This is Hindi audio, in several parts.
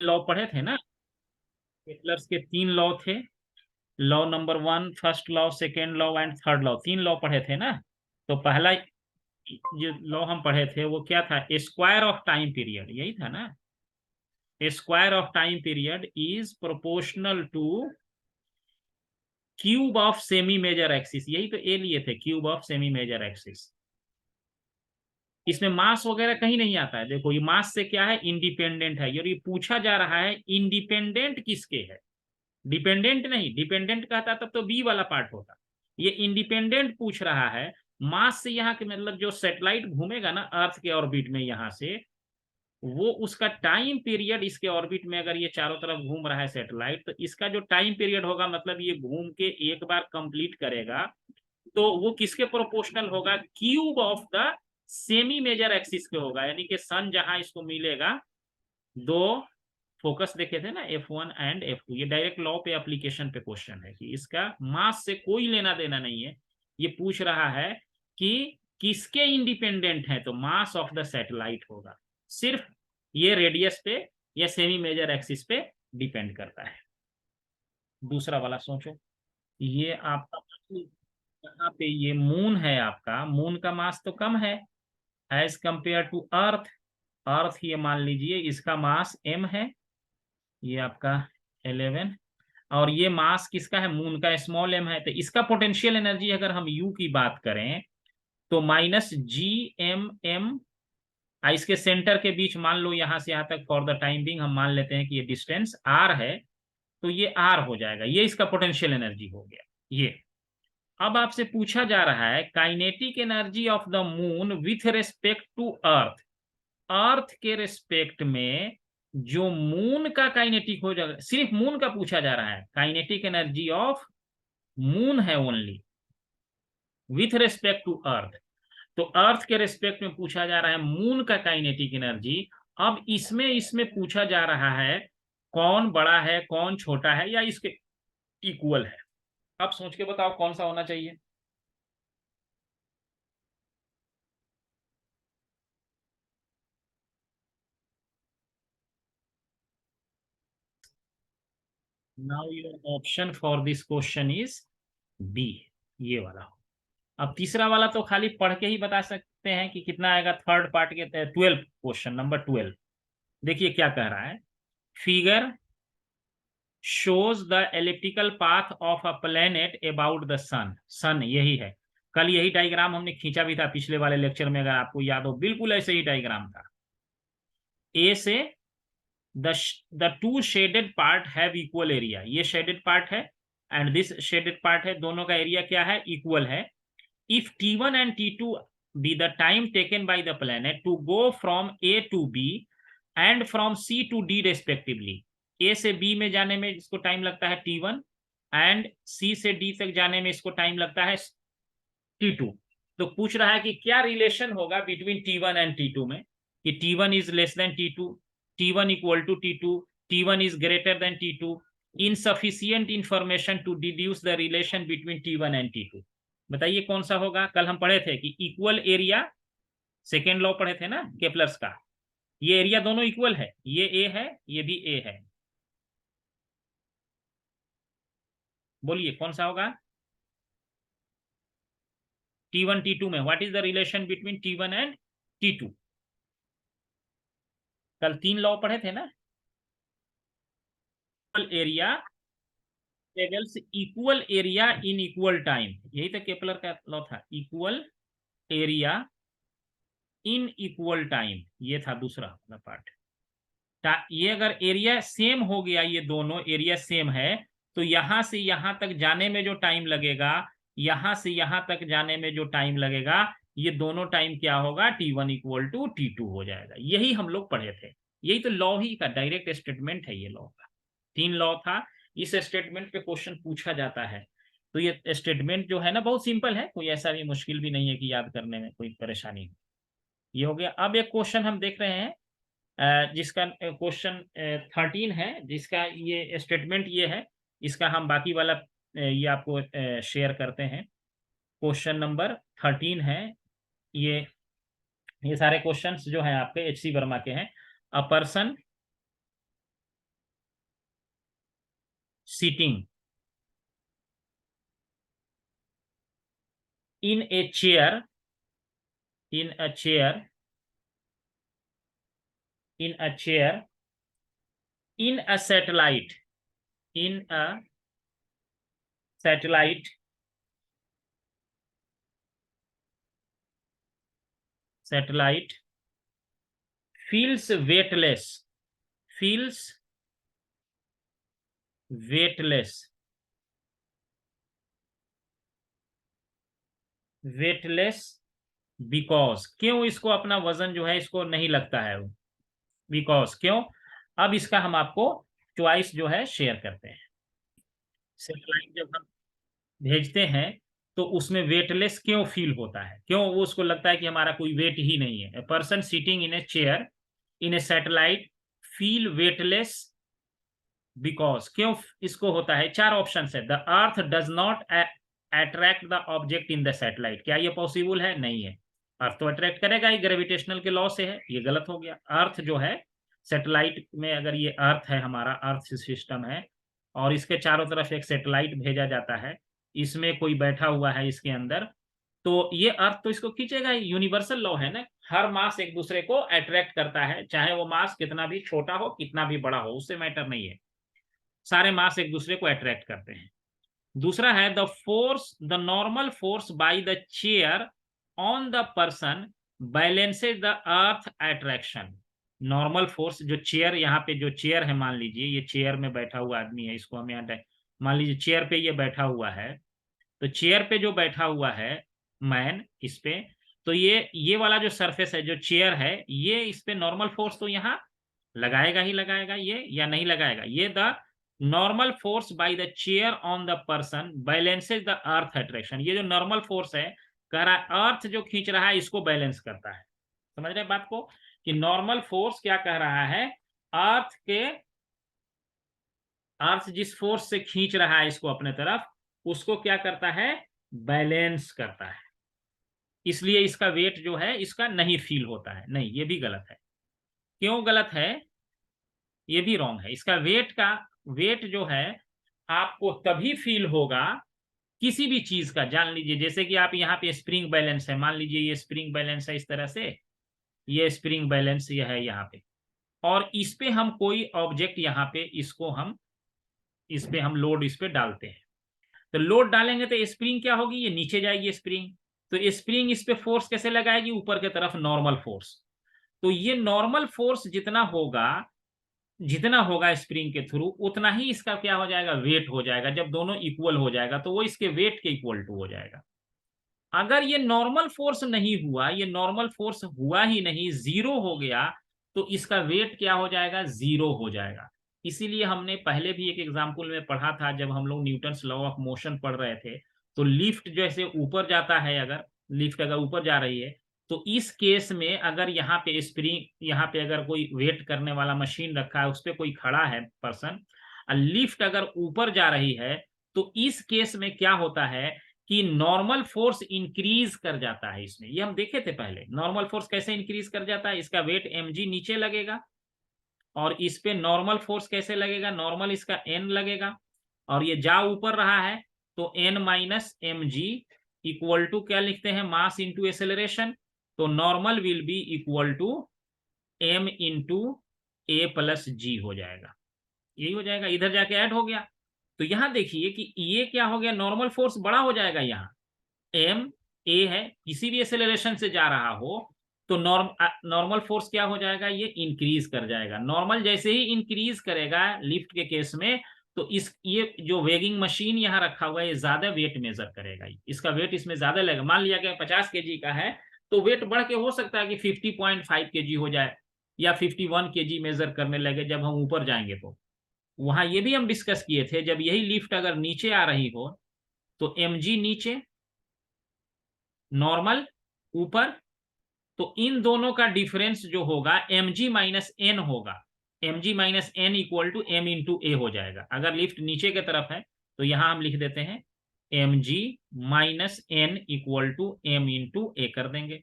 लॉ पढ़े थे ना, केपलर्स के 3 लॉ थे। Law number 1, first law, second law and third law, 3 law पढ़े थे ना। तो पहला जो लॉ हम पढ़े थे वो क्या था, स्क्वायर ऑफ टाइम पीरियड, यही था ना। Square of time period is proportional to cube of semi major axis, यही तो ए लिए थे, cube of semi major axis. इसमें मास वगैरह कहीं नहीं आता है। देखो ये मास से क्या है, इंडिपेंडेंट है। और ये पूछा जा रहा है इंडिपेंडेंट किसके है, डिपेंडेंट नहीं। डिपेंडेंट कहता तब तो बी वाला पार्ट होता। ये इंडिपेंडेंट पूछ रहा है। मास से यहाँ के मतलब जो सैटेलाइट घूमेगा ना अर्थ के ऑर्बिट में, यहाँ से वो उसका टाइम पीरियड, इसके ऑर्बिट में अगर ये चारों तरफ घूम रहा है सैटेलाइट, तो इसका जो टाइम पीरियड होगा, मतलब ये घूम के एक बार कंप्लीट करेगा, तो वो किसके प्रोपोर्शनल होगा, cube of the semi major axis के होगा। यानी कि सन जहां इसको मिलेगा, दो फोकस देखे थे ना, F1 एंड F2, ये डायरेक्ट लॉ पे एप्लीकेशन पे क्वेश्चन है कि इसका मास से कोई लेना देना नहीं है। ये पूछ रहा है कि किसके इंडिपेंडेंट है, तो मास ऑफ द सैटेलाइट होगा। सिर्फ ये रेडियस पे या सेमी मेजर एक्सिस पे डिपेंड करता है। दूसरा वाला सोचो, ये आपका यहाँ पे ये मून है, आपका मून का मास तो कम है एज कंपेयर टू अर्थ। अर्थ ये मान लीजिए इसका मास m है, ये आपका 11, और ये मास किसका है, मून का स्मॉल m है। तो इसका पोटेंशियल एनर्जी अगर हम u की बात करें तो -Gm m, इसके सेंटर के बीच मान लो यहाँ से यहाँ तक, फॉर द टाइम बिंग हम मान लेते हैं कि ये डिस्टेंस r है, तो ये r हो जाएगा। ये इसका पोटेंशियल एनर्जी हो गया ये। अब आपसे पूछा जा रहा है kinetic energy of the moon with respect to earth. Earth के रेस्पेक्ट में जो मून का काइनेटिक हो जाएगा, सिर्फ मून का पूछा जा रहा है, काइनेटिक एनर्जी ऑफ मून है only, with respect to earth. तो अर्थ के रेस्पेक्ट में पूछा जा रहा है मून का काइनेटिक एनर्जी। अब इसमें इसमें पूछा जा रहा है कौन बड़ा है कौन छोटा है या इसके इक्वल है। अब सोच के बताओ कौन सा होना चाहिए। Now your option for this question is B, ये वाला। अब तीसरा वाला तो खाली पढ़ के ही बता सकते हैं कि कितना आएगा। थर्ड पार्ट के 12, क्वेश्चन नंबर 12, देखिए क्या कह रहा है। Figure shows the elliptical path of a planet about the sun. Sun यही है, कल यही डायग्राम हमने खींचा भी था पिछले वाले लेक्चर में, अगर आपको याद हो, बिल्कुल ऐसे ही डायग्राम था। ए से the the two shaded part have equal area, ये शेडेड पार्ट है एंड दिस शेडेड पार्ट है, दोनों का एरिया क्या है, इक्वल है। If T1 and T2 be the time taken by the planet to go from A to B and from C to D respectively, A से B में जाने में इसको टाइम लगता है T1 एंड C से D तक जाने में इसको टाइम लगता है T2। तो पूछ रहा है कि क्या रिलेशन होगा बिटवीन T1 एंड T2 में, कि T1 is less than T2, T1 equal to T2, T1 is greater than T2, insufficient information to deduce the relation between T1 and T2। बताइए कौन सा होगा। कल हम पढ़े थे कि इक्वल एरिया, सेकेंड लॉ पढ़े थे ना केपलर्स का, ये एरिया दोनों इक्वल है, ये ए है ये भी ए है। बोलिए कौन सा होगा। T1 T2 में what is the relation between T1 and T2। कल 3 लॉ पढ़े थे ना, area travels equal area in equal time, यही तो केपलर का लॉ था, equal area in equal time, ये था दूसरा पार्ट। ये अगर एरिया सेम हो गया, ये दोनों एरिया सेम है, तो यहां से यहां तक जाने में जो टाइम लगेगा, यहां से यहां तक जाने में जो टाइम लगेगा, ये दोनों टाइम क्या होगा, T1 इक्वल टू T2 हो जाएगा। यही हम लोग पढ़े थे, यही तो लॉ ही का डायरेक्ट स्टेटमेंट है ये लॉ का। 3 लॉ था, इस स्टेटमेंट पे क्वेश्चन पूछा जाता है। तो ये स्टेटमेंट जो है ना बहुत सिंपल है, कोई ऐसा भी मुश्किल भी नहीं है कि याद करने में कोई परेशानी हो। ये हो गया। अब एक क्वेश्चन हम देख रहे हैं जिसका क्वेश्चन 13 है, जिसका ये स्टेटमेंट ये है। इसका हम बाकी वाला ये आपको शेयर करते हैं। क्वेश्चन नंबर 13 है ये। ये सारे क्वेश्चंस जो हैं आपके HC वर्मा के हैं। A person sitting in a chair, in a chair, in a chair, in a satellite, in a satellite, satellite, feels weightless, feels weightless, weightless because, क्यों इसको अपना वजन जो है इसको नहीं लगता है, बिकॉज क्यों। अब इसका हम आपको चॉइस जो है शेयर करते हैं। सैटेलाइट जब हम भेजते हैं तो उसमें वेटलेस क्यों फील होता है, क्यों वो उसको लगता है कि हमारा कोई वेट ही नहीं है। A person sitting in a chair in A satellite feel weightless because, क्यों इसको होता है। चार ऑप्शन है। The earth does not attract the object in the satellite, क्या ये पॉसिबल है? नहीं है। अर्थ तो अट्रैक्ट करेगा ही, ग्रेविटेशनल के लॉ से है, ये गलत हो गया। अर्थ जो है सैटेलाइट में, अगर ये अर्थ है हमारा, अर्थ सिस्टम है और इसके चारों तरफ एक सैटेलाइट भेजा जाता है, इसमें कोई बैठा हुआ है इसके अंदर, तो ये अर्थ तो इसको खींचेगा ही। यूनिवर्सल लॉ है ना, हर मास एक दूसरे को अट्रैक्ट करता है, चाहे वो मास कितना भी छोटा हो कितना भी बड़ा हो, उससे मैटर नहीं है, सारे मास एक दूसरे को अट्रैक्ट करते हैं। दूसरा है the force, the normal force by the chair on the person balances the earth attraction. Normal force जो चेयर, यहाँ पे जो चेयर है, मान लीजिए ये चेयर में बैठा हुआ आदमी है, इसको हम यहाँ मान लीजिए चेयर पे ये बैठा हुआ है, तो चेयर पे जो बैठा हुआ है मैन, इस पे, तो ये वाला जो सरफेस है जो चेयर है, ये इस पे नॉर्मल फोर्स तो यहाँ लगाएगा ही लगाएगा, ये या नहीं लगाएगा। ये the normal force by the chair on the person balances the earth attraction. ये जो नॉर्मल फोर्स है, कह रहा है अर्थ जो खींच रहा है इसको बैलेंस करता है। समझ रहे बात को, कि नॉर्मल फोर्स क्या कह रहा है, अर्थ जिस फोर्स से खींच रहा है इसको अपने तरफ, उसको क्या करता है, बैलेंस करता है। इसलिए इसका वेट जो है इसका नहीं फील होता है। नहीं, ये भी गलत है। क्यों गलत है? ये भी रॉन्ग है। इसका वेट जो है आपको तभी फील होगा किसी भी चीज का, जान लीजिए जैसे कि आप यहाँ पे स्प्रिंग बैलेंस है, मान लीजिए ये स्प्रिंग बैलेंस है इस तरह से, ये स्प्रिंग बैलेंस ये है यहाँ पे, और इस पे हम कोई ऑब्जेक्ट यहाँ पे इसको हम इस पे हम लोड इस पे डालते हैं, तो लोड डालेंगे तो स्प्रिंग क्या होगी, ये नीचे जाएगी स्प्रिंग, तो स्प्रिंग इस पे फोर्स कैसे लगाएगी, ऊपर की तरफ नॉर्मल फोर्स। तो ये नॉर्मल फोर्स जितना होगा स्प्रिंग के थ्रू, उतना ही इसका क्या हो जाएगा, वेट हो जाएगा। जब दोनों इक्वल हो जाएगा तो वो इसके वेट के इक्वल टू हो जाएगा। अगर ये नॉर्मल फोर्स नहीं हुआ, ये नॉर्मल फोर्स हुआ ही नहीं, जीरो हो गया, तो इसका वेट क्या हो जाएगा, जीरो हो जाएगा। इसीलिए हमने पहले भी एक एग्जाम्पल में पढ़ा था, जब हम लोग न्यूटन्स लॉ ऑफ मोशन पढ़ रहे थे, तो लिफ्ट जैसे ऊपर जाता है, अगर लिफ्ट अगर ऊपर जा रही है, तो इस केस में अगर यहाँ पे स्प्रिंग, यहाँ पे अगर कोई वेट करने वाला मशीन रखा है, उस पर कोई खड़ा है पर्सन, और लिफ्ट अगर ऊपर जा रही है, तो इस केस में क्या होता है कि नॉर्मल फोर्स इंक्रीज कर जाता है। इसमें ये हम देखे थे पहले, नॉर्मल फोर्स कैसे इंक्रीज कर जाता है, इसका वेट mg नीचे लगेगा, और इस पे नॉर्मल फोर्स कैसे लगेगा, नॉर्मल इसका n लगेगा, और ये जा ऊपर रहा है, तो n minus M G equal to क्या लिखते हैं, मास इंटू एक्सेलरेशन, तो normal will be equal to m into A plus G हो जाएगा। यही हो जाएगा, इधर जाके ऐड हो गया। तो यहां देखिए कि ये क्या हो गया, नॉर्मल फोर्स बड़ा हो जाएगा, यहाँ एम ए है, किसी भी एक्सेलरेशन से जा रहा हो तो नॉर्मल फोर्स क्या हो जाएगा, ये इंक्रीज कर जाएगा। नॉर्मल जैसे ही इंक्रीज करेगा लिफ्ट के केस में, तो ये जो वेगिंग मशीन यहाँ रखा हुआ है, ये ज्यादा वेट मेजर करेगा, इसका वेट इसमें ज्यादा लगेगा। मान लिया कि 50 केजी का है, तो वेट बढ़ के हो सकता है कि 50.5 केजी हो जाए, या 51 केजी मेजर करने लगे जब हम ऊपर जाएंगे। तो वहां ये भी हम डिस्कस किए थे, जब यही लिफ्ट अगर नीचे आ रही हो, तो mg नीचे, नॉर्मल ऊपर, तो इन दोनों का डिफरेंस जो होगा mg माइनस एन होगा, mg minus N equal to m into A हो जाएगा। अगर लिफ्ट नीचे की तरफ है तो यहां हम लिख देते हैं mg minus N equal to m into A कर देंगे।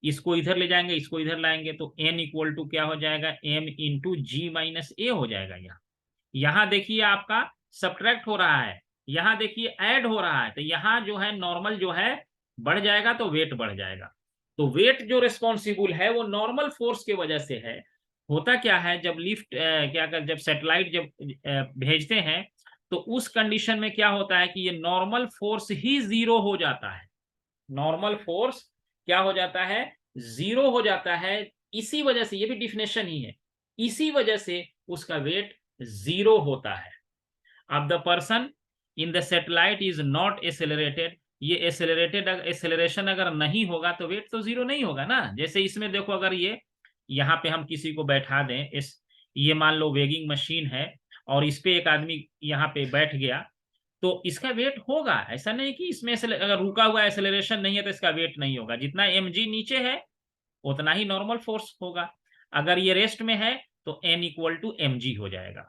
इसको इधर ले जाएंगे, इसको इधर लाएंगे, तो n इक्वल टू क्या हो जाएगा, m इंटू जी माइनस ए हो जाएगा। यहाँ देखिए आपका सब्ट्रैक्ट हो रहा है, यहाँ देखिए ऐड हो रहा है, तो यहाँ जो है नॉर्मल जो है बढ़ जाएगा तो वेट बढ़ जाएगा। तो वेट जो रिस्पॉन्सिबल है वो नॉर्मल फोर्स की वजह से है। होता क्या है, जब लिफ्ट क्या कर जब सैटेलाइट जब भेजते हैं तो उस कंडीशन में क्या होता है कि ये नॉर्मल फोर्स ही जीरो हो जाता है। नॉर्मल फोर्स क्या हो जाता है, जीरो हो जाता है। इसी वजह से, ये भी डिफिनेशन ही है, इसी वजह से उसका वेट जीरो होता है। अब the person in the satellite is not accelerated, ये एक्सेलरेशन अगर नहीं होगा तो वेट तो जीरो नहीं होगा ना। जैसे इसमें देखो, अगर ये यहाँ पे हम किसी को बैठा दें, इस ये मान लो वेगिंग मशीन है और इस पे एक आदमी यहाँ पे बैठ गया, तो इसका वेट होगा। ऐसा नहीं कि इसमें अगर रुका हुआ एक्सेलरेशन नहीं है तो इसका वेट नहीं होगा। जितना mg नीचे है उतना ही नॉर्मल फोर्स होगा। अगर ये रेस्ट में है तो n इक्वल टू mg हो जाएगा।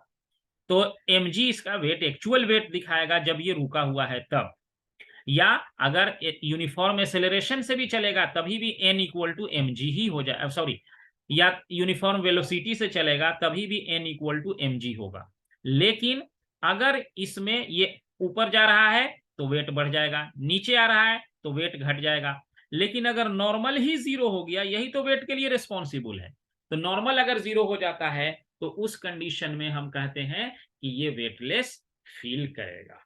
तो mg इसका वेट, एक्चुअल वेट दिखाएगा जब ये रुका हुआ है तब। या अगर यूनिफॉर्म एक्सेलरेशन से भी चलेगा तभी भी n इक्वल टू mg ही हो जाए, सॉरी, या यूनिफॉर्म वेलोसिटी से चलेगा तभी भी n इक्वल टू mg होगा। लेकिन अगर इसमें ये ऊपर जा रहा है तो वेट बढ़ जाएगा, नीचे आ रहा है तो वेट घट जाएगा। लेकिन अगर नॉर्मल ही जीरो हो गया, यही तो वेट के लिए रिस्पॉन्सिबल है। तो नॉर्मल अगर जीरो हो जाता है तो उस कंडीशन में हम कहते हैं कि ये वेटलेस फील करेगा।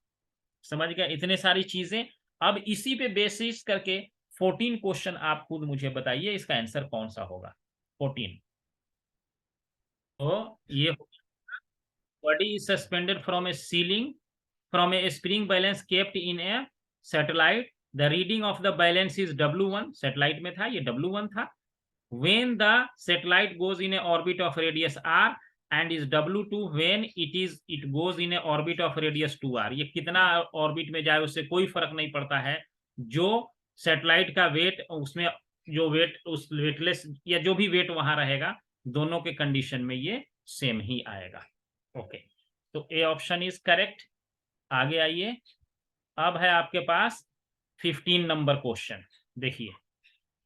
समझ गया इतने सारी चीजें। अब इसी पे बेसिस करके 14 क्वेश्चन आप खुद मुझे बताइए इसका आंसर कौन सा होगा। 14 तो ये, body is suspended from A ceiling from a spring balance kept in a satellite. The reading of the balance is W1, satellite में था ये W1 था। When the satellite goes in a orbit of radius r and is W2 when it goes in a orbit of radius 2r। ये कितना ऑर्बिट में जाए उससे कोई फर्क नहीं पड़ता है। जो सैटेलाइट का वेट, उसमें जो वेट, उस वेटलेस या जो भी वेट वहां रहेगा, दोनों के कंडीशन में ये सेम ही आएगा। ओके, तो ए ऑप्शन इज करेक्ट। आगे आइए, अब है आपके पास 15 नंबर क्वेश्चन। देखिए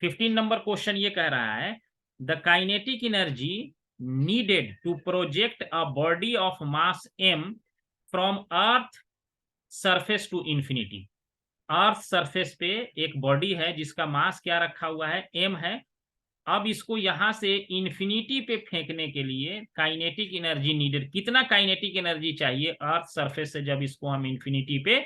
15 नंबर क्वेश्चन ये कह रहा है, the kinetic energy needed to project a body of mass m from earth surface to infinity. Earth surface पे एक बॉडी है जिसका मास क्या रखा हुआ है, m है। अब इसको यहां से इंफिनिटी पे फेंकने के लिए काइनेटिक एनर्जी नीडेड, कितना काइनेटिक एनर्जी चाहिए अर्थ सरफेस से, जब इसको हम इंफिनिटी पे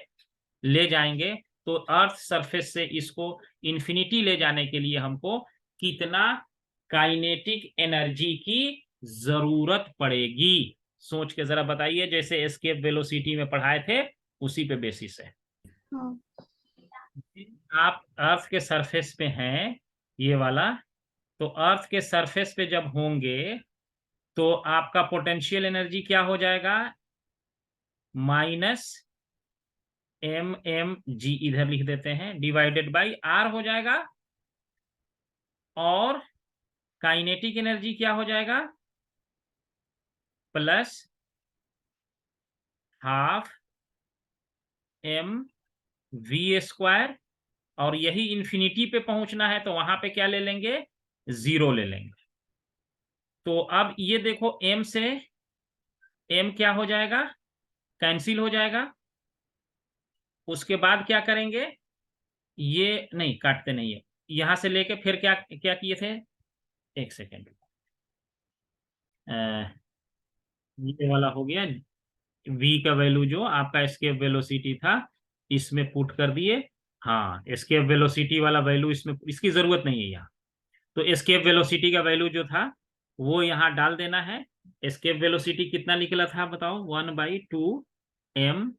ले जाएंगे तो अर्थ सरफेस से इसको इंफिनिटी ले जाने के लिए हमको कितना काइनेटिक एनर्जी की जरूरत पड़ेगी। सोच के जरा बताइए, जैसे एस्केप वेलोसिटी में पढ़ाए थे उसी पे बेसिस है। हाँ। आप अर्थ के सरफेस पे हैं ये वाला, तो अर्थ के सरफेस पे जब होंगे तो आपका पोटेंशियल एनर्जी क्या हो जाएगा, माइनस mg, इधर लिख देते हैं, डिवाइडेड बाई r हो जाएगा। और काइनेटिक एनर्जी क्या हो जाएगा, प्लस हाफ mv²। और यही इंफिनिटी पे पहुंचना है तो वहां पे क्या ले लेंगे, 0 ले लेंगे। तो अब ये देखो m से m क्या हो जाएगा, कैंसिल हो जाएगा। उसके बाद क्या करेंगे, ये नहीं काटते नहीं है, यहां से लेके फिर क्या क्या किए थे, एक सेकेंड, ये वाला हो गया, v का वैल्यू जो आपका एस्केप वेलोसिटी था इसमें पुट कर दिए। हाँ, एस्केप वेलोसिटी वाला वैल्यू इसमें, इसकी जरूरत नहीं है यहाँ। तो एस्केप वेलोसिटी का वैल्यू जो था वो यहाँ डाल देना है। एस्केप वेलोसिटी कितना निकला था बताओ, 1/2m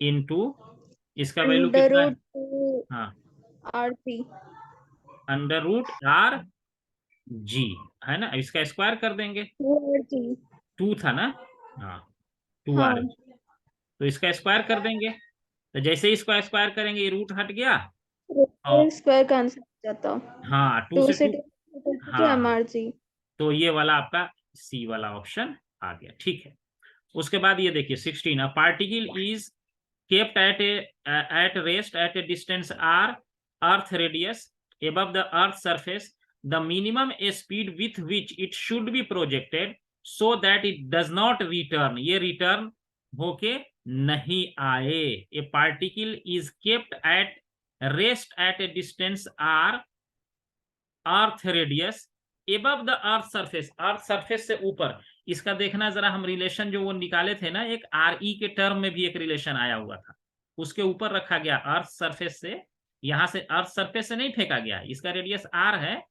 इंटू इसका वैल्यू कितना है, हाँ RC √r(g) है ना। इसका स्क्वायर कर देंगे, 2 था ना, हाँ 2r, तो इसका स्क्वायर कर देंगे। तो जैसे ही इसको स्क्वायर करेंगे ये रूट हट गया और स्क्वायर का आंसर जाता, हाँ 2 2 से से 2, 2 हाँ MRG। तो ये वाला आपका सी वाला ऑप्शन आ गया, ठीक है। उसके बाद ये देखिए 16, a particle is kept at rest at a distance r earth radius above the earth surface, the minimum speed with which it should be projected so that it does not return, ये return होके नहीं आए। A particle is kept at rest at a distance R earth radius above the earth surface से ऊपर। इसका देखना जरा, हम रिलेशन जो वो निकाले थे ना, एक आर ई के टर्म में भी एक रिलेशन आया हुआ था, उसके ऊपर रखा गया अर्थ सरफेस से। यहां से अर्थ सरफेस से नहीं फेंका गया, इसका रेडियस आर है,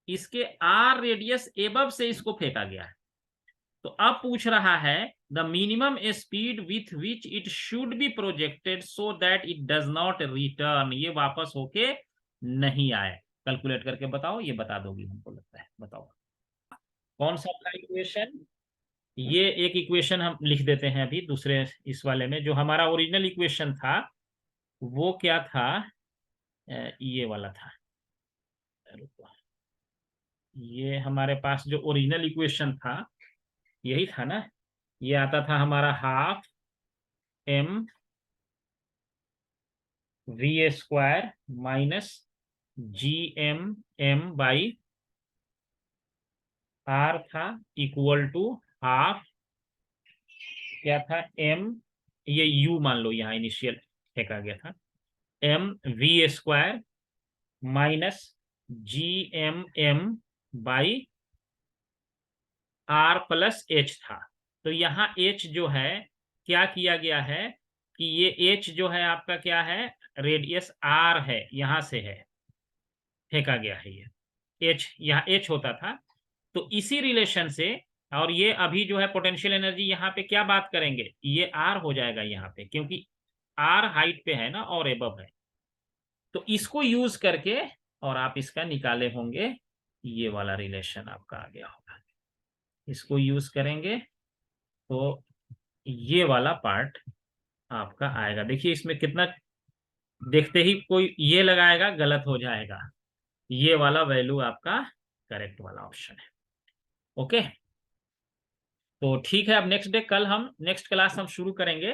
इसके आर रेडियस एबव से इसको फेंका गया है। तो अब पूछ रहा है the minimum speed with which it should be projected so that it does not return, ये वापस होके नहीं आए। कैलकुलेट करके बताओ, ये बता दोगी हमको लगता है, बताओ कौन सा था इक्वेशन। ये एक इक्वेशन हम लिख देते हैं अभी दूसरे इस वाले में। जो हमारा ओरिजिनल इक्वेशन था वो क्या था, ये वाला था। रुको, ये हमारे पास जो ओरिजिनल इक्वेशन था यही था ना। ये आता था हमारा half M V square minus G M by R था, इक्वल टू हाफ क्या था, एम, ये यू मान लो यहाँ इनिशियल फेंका गया था, M V square minus G M by R plus H था। तो यहाँ एच जो है क्या किया गया है कि ये एच जो है आपका क्या है, रेडियस आर है, यहां से है, फेंका गया है ये एच, यहाँ एच होता था। तो इसी रिलेशन से, और ये अभी जो है पोटेंशियल एनर्जी यहाँ पे क्या बात करेंगे, ये आर हो जाएगा यहाँ पे, क्योंकि आर हाइट पे है ना और एबव है। तो इसको यूज करके और आप इसका निकाले होंगे, ये वाला रिलेशन आपका आ गया होगा। इसको यूज करेंगे तो ये वाला पार्ट आपका आएगा। देखिए इसमें कितना, देखते ही कोई ये लगाएगा गलत हो जाएगा, ये वाला वैल्यू आपका करेक्ट वाला ऑप्शन है। ओके, तो ठीक है। अब नेक्स्ट डे, कल हम नेक्स्ट क्लास हम शुरू करेंगे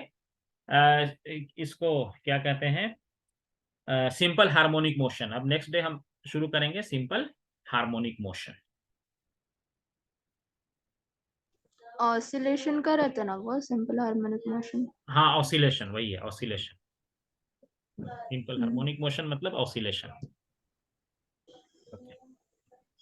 इसको क्या कहते हैं, सिंपल हार्मोनिक मोशन। अब नेक्स्ट डे हम शुरू करेंगे सिंपल हार्मोनिक मोशन। ऑसिलेशन का रहता है ना वो, सिंपल हार्मोनिक मोशन। हाँ ऑसिलेशन, वही है ऑसिलेशन। सिंपल हार्मोनिक मोशन मतलब ऑसिलेशन।